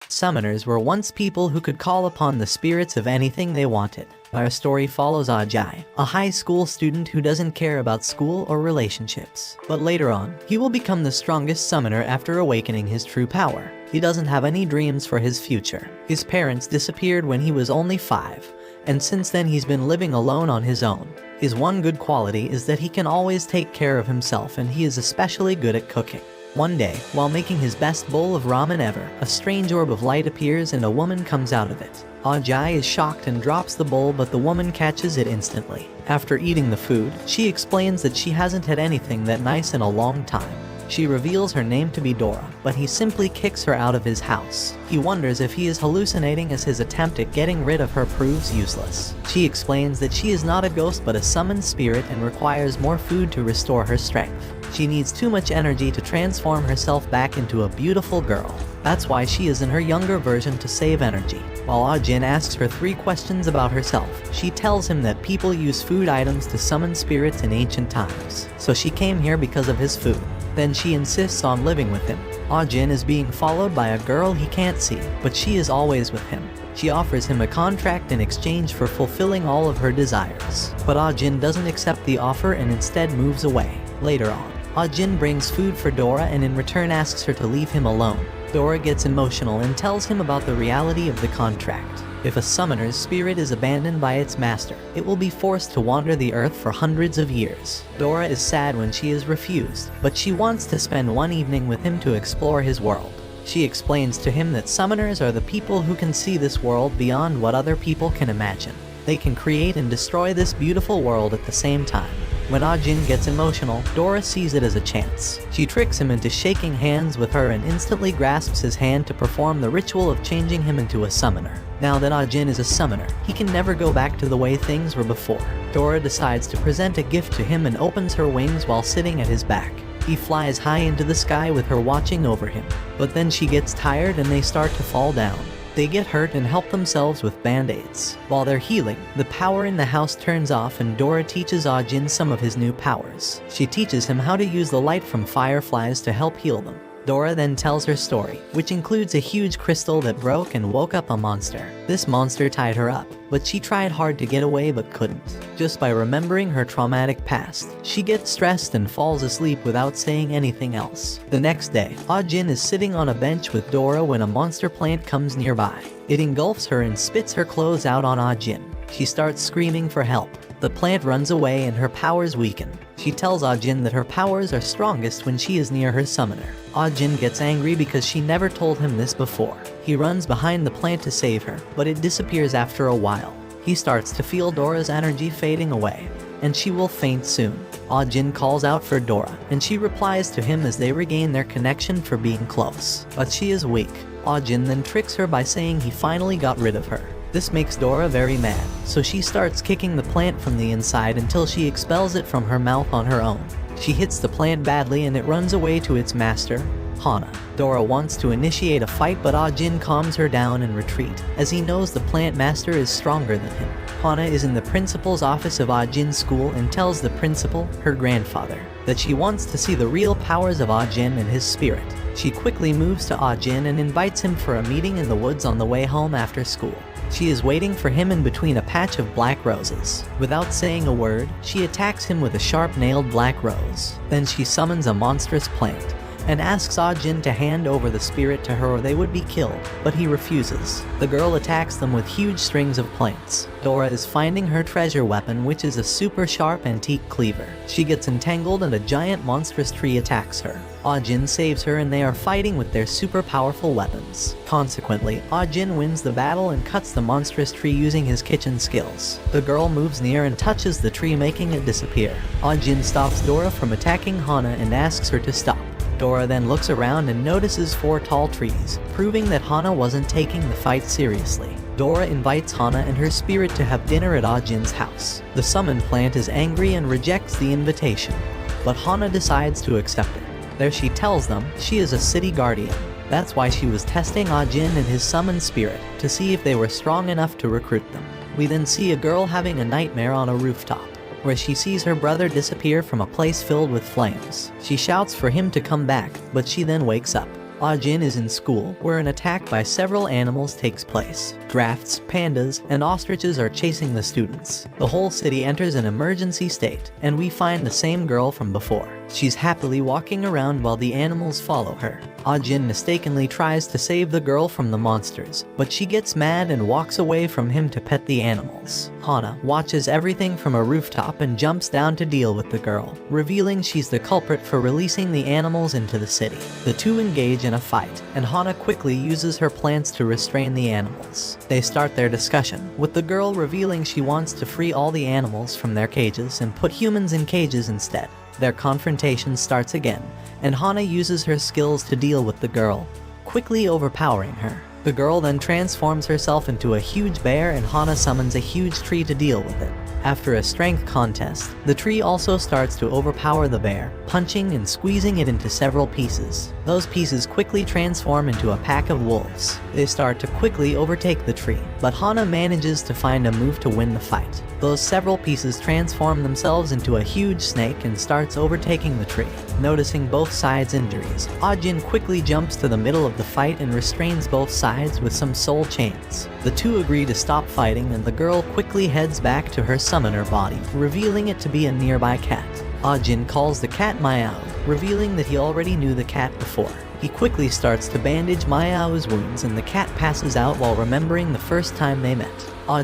Summoners were once people who could call upon the spirits of anything they wanted. Our story follows Ajay, a high school student who doesn't care about school or relationships. But later on, he will become the strongest summoner after awakening his true power. He doesn't have any dreams for his future. His parents disappeared when he was only 5, and since then he's been living alone on his own. His one good quality is that he can always take care of himself, and he is especially good at cooking. One day, while making his best bowl of ramen ever, a strange orb of light appears and a woman comes out of it. Ajay is shocked and drops the bowl, but the woman catches it instantly. After eating the food, she explains that she hasn't had anything that nice in a long time. She reveals her name to be Dora, but he simply kicks her out of his house. He wonders if he is hallucinating, as his attempt at getting rid of her proves useless. She explains that she is not a ghost but a summoned spirit and requires more food to restore her strength. She needs too much energy to transform herself back into a beautiful girl. That's why she is in her younger version to save energy. While Ajin asks her 3 questions about herself, she tells him that people use food items to summon spirits in ancient times, so she came here because of his food. Then she insists on living with him. Ajin is being followed by a girl he can't see, but she is always with him. She offers him a contract in exchange for fulfilling all of her desires. But Ajin doesn't accept the offer and instead moves away. Later on, Ajin brings food for Dora and in return asks her to leave him alone. Dora gets emotional and tells him about the reality of the contract. If a summoner's spirit is abandoned by its master, it will be forced to wander the earth for hundreds of years. Dora is sad when she is refused, but she wants to spend one evening with him to explore his world. She explains to him that summoners are the people who can see this world beyond what other people can imagine. They can create and destroy this beautiful world at the same time. When Ajin gets emotional, Dora sees it as a chance. She tricks him into shaking hands with her and instantly grasps his hand to perform the ritual of changing him into a summoner. Now that Ajin is a summoner, he can never go back to the way things were before. Dora decides to present a gift to him and opens her wings while sitting at his back. He flies high into the sky with her watching over him. But then she gets tired and they start to fall down. They get hurt and help themselves with band-aids. While they're healing, the power in the house turns off and Dora teaches Ajin some of his new powers. She teaches him how to use the light from fireflies to help heal them. Dora then tells her story, which includes a huge crystal that broke and woke up a monster. This monster tied her up, but she tried hard to get away but couldn't. Just by remembering her traumatic past, she gets stressed and falls asleep without saying anything else. The next day, Ajin is sitting on a bench with Dora when a monster plant comes nearby. It engulfs her and spits her clothes out on Ajin. She starts screaming for help. The plant runs away and her powers weaken. She tells Ajin that her powers are strongest when she is near her summoner. Ajin gets angry because she never told him this before. He runs behind the plant to save her, but it disappears after a while. He starts to feel Dora's energy fading away, and she will faint soon. Ajin calls out for Dora, and she replies to him as they regain their connection for being close. But she is weak. Ajin then tricks her by saying he finally got rid of her. This makes Dora very mad, so she starts kicking the plant from the inside until she expels it from her mouth on her own. She hits the plant badly and it runs away to its master, Hana. Dora wants to initiate a fight, but Ajin calms her down and retreat, as he knows the plant master is stronger than him. Hana is in the principal's office of Ajin's school and tells the principal, her grandfather, that she wants to see the real powers of Ajin and his spirit. She quickly moves to Ajin and invites him for a meeting in the woods on the way home after school. She is waiting for him in between a patch of black roses. Without saying a word, she attacks him with a sharp-nailed black rose. Then she summons a monstrous plant and asks Ajin to hand over the spirit to her or they would be killed, but he refuses. The girl attacks them with huge strings of plants. Dora is finding her treasure weapon, which is a super sharp antique cleaver. She gets entangled and a giant monstrous tree attacks her. Ajin saves her and they are fighting with their super powerful weapons. Consequently, Ajin wins the battle and cuts the monstrous tree using his kitchen skills. The girl moves near and touches the tree, making it disappear. Ajin stops Dora from attacking Hana and asks her to stop. Dora then looks around and notices 4 tall trees, proving that Hana wasn't taking the fight seriously. Dora invites Hana and her spirit to have dinner at Ajin's house. The summoned plant is angry and rejects the invitation, but Hana decides to accept it. There she tells them she is a city guardian. That's why she was testing Ajin and his summoned spirit to see if they were strong enough to recruit them. We then see a girl having a nightmare on a rooftop, where she sees her brother disappear from a place filled with flames. She shouts for him to come back, but she then wakes up. Jin is in school, where an attack by several animals takes place. Giraffes, pandas, and ostriches are chasing the students. The whole city enters an emergency state, and we find the same girl from before. She's happily walking around while the animals follow her. Jin mistakenly tries to save the girl from the monsters, but she gets mad and walks away from him to pet the animals. Hana watches everything from a rooftop and jumps down to deal with the girl, revealing she's the culprit for releasing the animals into the city. The two engage in a fight, and Hana quickly uses her plants to restrain the animals. They start their discussion, with the girl revealing she wants to free all the animals from their cages and put humans in cages instead. Their confrontation starts again, and Hana uses her skills to deal with the girl, quickly overpowering her. The girl then transforms herself into a huge bear, and Hana summons a huge tree to deal with it. After a strength contest, the tree also starts to overpower the bear, punching and squeezing it into several pieces. Those pieces quickly transform into a pack of wolves. They start to quickly overtake the tree, but Hana manages to find a move to win the fight. Those several pieces transform themselves into a huge snake and starts overtaking the tree. Noticing both sides' injuries, Jin quickly jumps to the middle of the fight and restrains both sides with some soul chains. The two agree to stop fighting, and the girl quickly heads back to her summoner body, revealing it to be a nearby cat. Jin calls the cat Mayao, revealing that he already knew the cat before. He quickly starts to bandage Mayao's wounds, and the cat passes out while remembering the first time they met.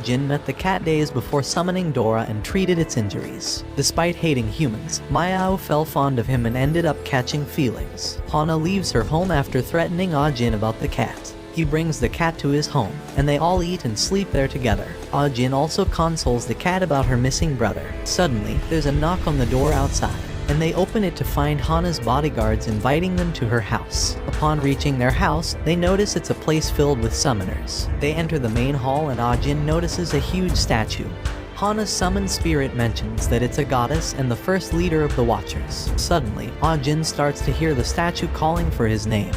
Jin met the cat days before summoning Dora and treated its injuries. Despite hating humans, Mayao fell fond of him and ended up catching feelings. Hana leaves her home after threatening Jin about the cat. He brings the cat to his home, and they all eat and sleep there together. Jin also consoles the cat about her missing brother. Suddenly, there's a knock on the door outside, and they open it to find Hana's bodyguards inviting them to her house. Upon reaching their house, they notice it's a place filled with summoners. They enter the main hall, and Jin notices a huge statue. Hana's summoned spirit mentions that it's a goddess and the first leader of the Watchers. Suddenly, Jin starts to hear the statue calling for his name.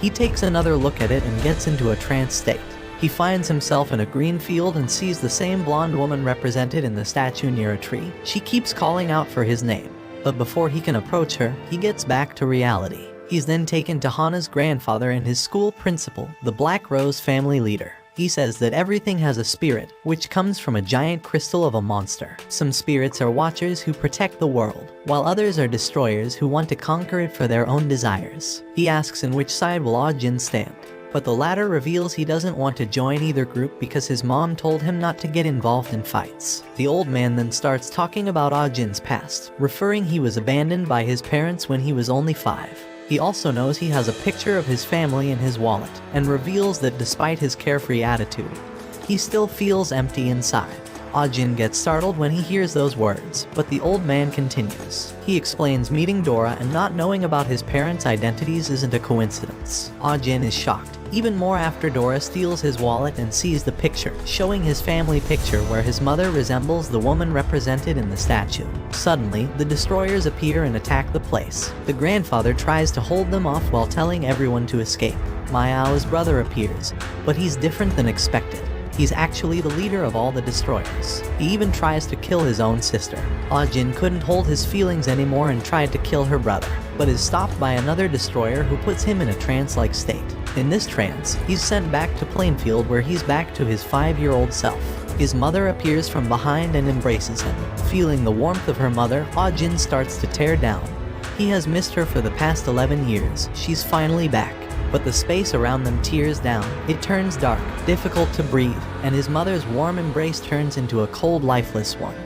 He takes another look at it and gets into a trance state. He finds himself in a green field and sees the same blonde woman represented in the statue near a tree. She keeps calling out for his name, but before he can approach her, he gets back to reality. He's then taken to Hana's grandfather and his school principal, the Black Rose family leader. He says that everything has a spirit, which comes from a giant crystal of a monster. Some spirits are watchers who protect the world, while others are destroyers who want to conquer it for their own desires. He asks in which side will Jin stand, but the latter reveals he doesn't want to join either group because his mom told him not to get involved in fights. The old man then starts talking about Jin's past, referring he was abandoned by his parents when he was only 5. He also knows he has a picture of his family in his wallet, and reveals that despite his carefree attitude, he still feels empty inside. Jin gets startled when he hears those words, but the old man continues. He explains meeting Dora and not knowing about his parents' identities isn't a coincidence. Jin is shocked, even more after Dora steals his wallet and sees the picture, showing his family picture where his mother resembles the woman represented in the statue. Suddenly, the destroyers appear and attack the place. The grandfather tries to hold them off while telling everyone to escape. Mayao's brother appears, but he's different than expected. He's actually the leader of all the destroyers. He even tries to kill his own sister. Jin couldn't hold his feelings anymore and tried to kill her brother, but is stopped by another destroyer who puts him in a trance-like state. In this trance, he's sent back to Plainfield, where he's back to his 5-year-old self. His mother appears from behind and embraces him. Feeling the warmth of her mother, Jin starts to tear down. He has missed her for the past 11 years. She's finally back, but the space around them tears down. It turns dark, difficult to breathe, and his mother's warm embrace turns into a cold, lifeless one.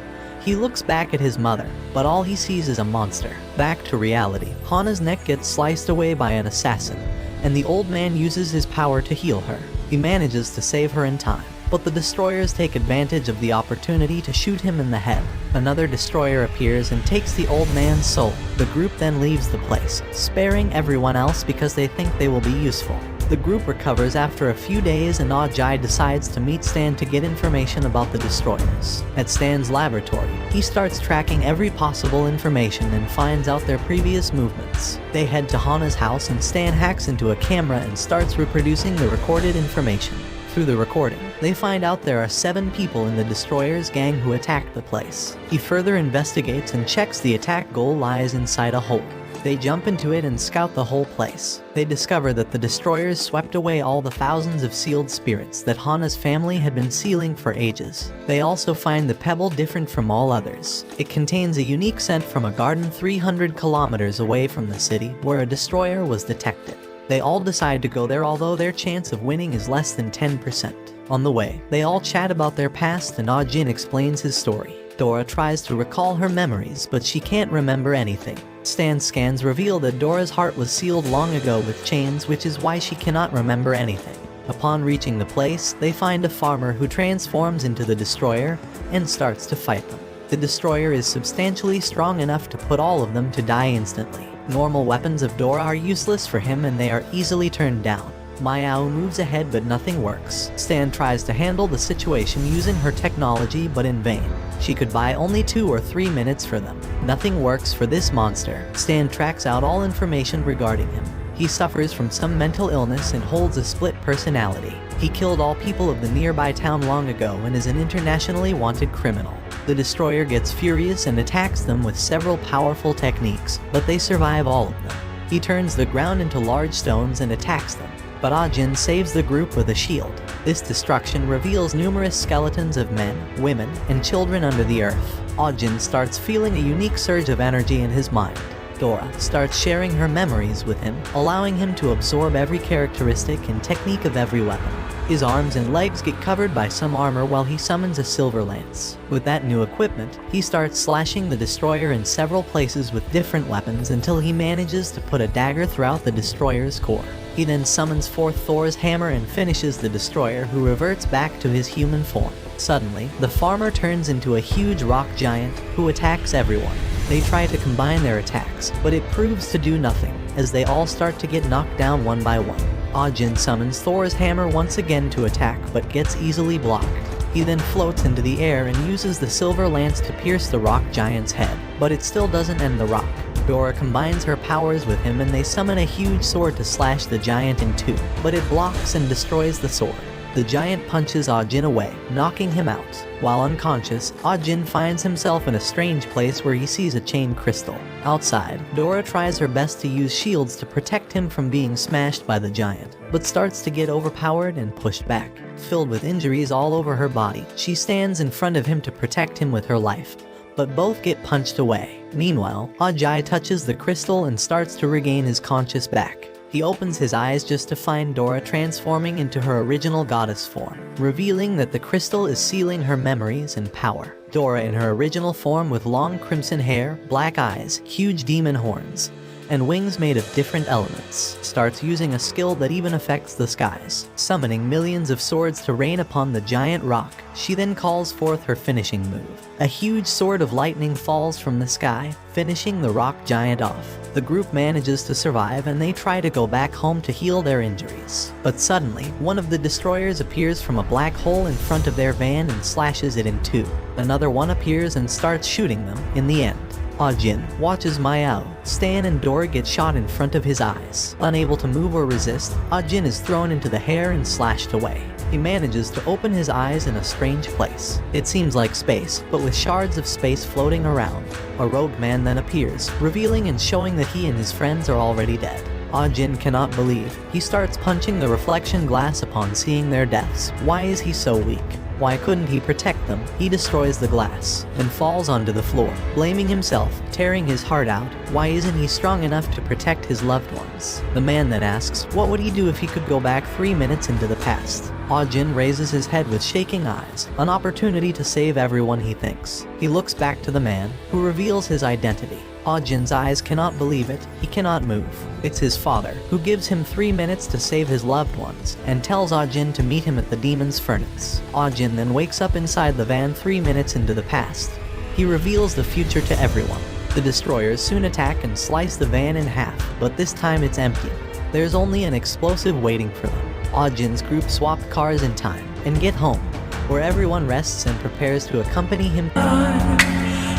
He looks back at his mother, but all he sees is a monster. Back to reality, Hana's neck gets sliced away by an assassin, and the old man uses his power to heal her. He manages to save her in time, but the destroyers take advantage of the opportunity to shoot him in the head. Another destroyer appears and takes the old man's soul. The group then leaves the place, sparing everyone else because they think they will be useful. The group recovers after a few days, and Ajay decides to meet Stan to get information about the destroyers. At Stan's laboratory, he starts tracking every possible information and finds out their previous movements. They head to Hana's house, and Stan hacks into a camera and starts reproducing the recorded information. Through the recording, they find out there are 7 people in the destroyers gang who attacked the place. He further investigates and checks the attack goal lies inside a hole. They jump into it and scout the whole place. They discover that the destroyers swept away all the thousands of sealed spirits that Hana's family had been sealing for ages. They also find the pebble different from all others. It contains a unique scent from a garden 300 kilometers away from the city where a destroyer was detected. They all decide to go there, although their chance of winning is less than 10%. On the way, they all chat about their past and Ah Jin explains his story. Dora tries to recall her memories, but she can't remember anything. Stan's scans reveal that Dora's heart was sealed long ago with chains, which is why she cannot remember anything. Upon reaching the place, they find a farmer who transforms into the destroyer and starts to fight them. The destroyer is substantially strong enough to put all of them to die instantly. Normal weapons of Dora are useless for him and they are easily turned down. Mayao moves ahead but nothing works. Stan tries to handle the situation using her technology but in vain. She could buy only 2 or 3 minutes for them. Nothing works for this monster. Stan tracks out all information regarding him. He suffers from some mental illness and holds a split personality. He killed all people of the nearby town long ago and is an internationally wanted criminal. The destroyer gets furious and attacks them with several powerful techniques, but they survive all of them. He turns the ground into large stones and attacks them, but Ah Jin saves the group with a shield. This destruction reveals numerous skeletons of men, women, and children under the earth. Ah Jin starts feeling a unique surge of energy in his mind. Dora starts sharing her memories with him, allowing him to absorb every characteristic and technique of every weapon. His arms and legs get covered by some armor while he summons a silver lance. With that new equipment, he starts slashing the destroyer in several places with different weapons until he manages to put a dagger throughout the destroyer's core. He then summons forth Thor's hammer and finishes the destroyer, who reverts back to his human form. Suddenly, the farmer turns into a huge rock giant who attacks everyone. They try to combine their attacks, but it proves to do nothing, as they all start to get knocked down one by one. Ah Jin summons Thor's hammer once again to attack, but gets easily blocked. He then floats into the air and uses the silver lance to pierce the rock giant's head, but it still doesn't end the rock. Dora combines her powers with him and they summon a huge sword to slash the giant in two, but it blocks and destroys the sword. The giant punches Ah Jin away, knocking him out. While unconscious, Ah Jin finds himself in a strange place where he sees a chain crystal. Outside, Dora tries her best to use shields to protect him from being smashed by the giant, but starts to get overpowered and pushed back. Filled with injuries all over her body, she stands in front of him to protect him with her life, but both get punched away. Meanwhile, Ajay touches the crystal and starts to regain his conscious back. He opens his eyes just to find Dora transforming into her original goddess form, revealing that the crystal is sealing her memories and power. Dora in her original form with long crimson hair, black eyes, huge demon horns, and wings made of different elements, starts using a skill that even affects the skies, summoning millions of swords to rain upon the giant rock. She then calls forth her finishing move. A huge sword of lightning falls from the sky, finishing the rock giant off. The group manages to survive and they try to go back home to heal their injuries. But suddenly, one of the destroyers appears from a black hole in front of their van and slashes it in two. Another one appears and starts shooting them. In the end, Ah Jin watches Mayao, Stan and Dora get shot in front of his eyes. Unable to move or resist, Ah Jin is thrown into the hair and slashed away. He manages to open his eyes in a strange place. It seems like space, but with shards of space floating around. A robed man then appears, revealing and showing that he and his friends are already dead. Ah Jin cannot believe. He starts punching the reflection glass upon seeing their deaths. Why is he so weak? Why couldn't he protect them? He destroys the glass, and falls onto the floor, blaming himself, tearing his heart out. Why isn't he strong enough to protect his loved ones? The man then asks, what would he do if he could go back 3 minutes into the past? Ah Jin raises his head with shaking eyes, an opportunity to save everyone, he thinks. He looks back to the man, who reveals his identity. Ah Jin's eyes cannot believe it. He cannot move. It's his father, who gives him 3 minutes to save his loved ones, and tells Ah Jin to meet him at the demon's furnace. Ah Jin then wakes up inside the van 3 minutes into the past. He reveals the future to everyone. The destroyers soon attack and slice the van in half, but this time it's empty. There's only an explosive waiting for them. Ah Jin's group swap cars in time, and get home, where everyone rests and prepares to accompany him.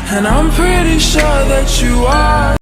And I'm pretty sure that you are.